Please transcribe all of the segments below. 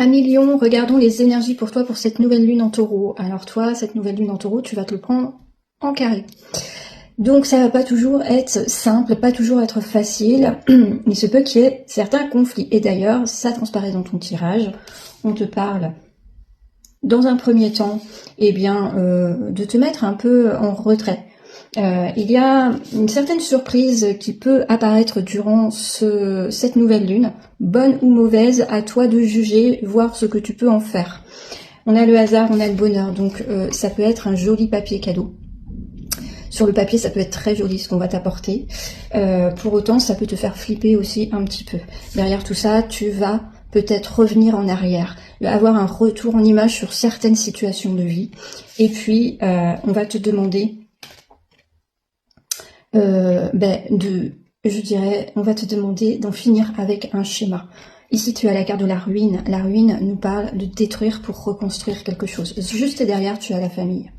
Amis Lion, regardons les énergies pour toi pour cette nouvelle lune en taureau. Alors toi, cette nouvelle lune en taureau, tu vas te le prendre en carré. Donc ça va pas toujours être simple, pas toujours être facile. Il se peut qu'il y ait certains conflits. Et d'ailleurs, ça transparaît dans ton tirage. On te parle, dans un premier temps, de te mettre un peu en retrait. Il y a une certaine surprise qui peut apparaître durant cette nouvelle lune, bonne ou mauvaise, à toi de juger, voir ce que tu peux en faire. On a le hasard, on a le bonheur, donc ça peut être un joli papier cadeau. Sur le papier, ça peut être très joli ce qu'on va t'apporter. Pour autant, ça peut te faire flipper aussi un petit peu. Derrière tout ça, tu vas peut-être revenir en arrière, avoir un retour en image sur certaines situations de vie. Et puis, on va te demander on va te demander d'en finir avec un schéma. Ici, tu as la carte de la ruine. La ruine nous parle de détruire pour reconstruire quelque chose. Juste derrière, tu as la famille.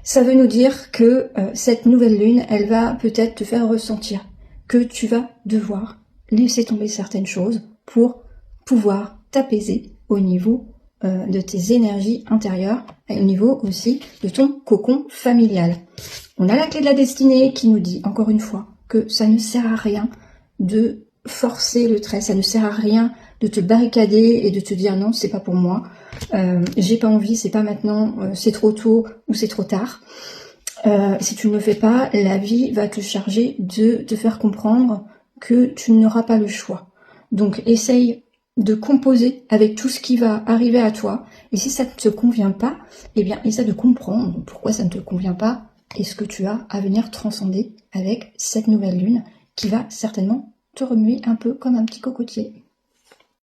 Ça veut nous dire que cette nouvelle lune, elle va peut-être te faire ressentir que tu vas devoir laisser tomber certaines choses pour pouvoir t'apaiser au niveau de tes énergies intérieures et au niveau aussi de ton cocon familial. On a la clé de la destinée qui nous dit, encore une fois, que ça ne sert à rien de forcer le trait, ça ne sert à rien de te barricader et de te dire non, c'est pas pour moi, j'ai pas envie, c'est pas maintenant, c'est trop tôt ou c'est trop tard. Si tu ne le fais pas, la vie va te charger de te faire comprendre que tu n'auras pas le choix. Donc essaye de composer avec tout ce qui va arriver à toi. Et si ça ne te convient pas, essaie de comprendre pourquoi ça ne te convient pas et ce que tu as à venir transcender avec cette nouvelle lune qui va certainement te remuer un peu comme un petit cocotier.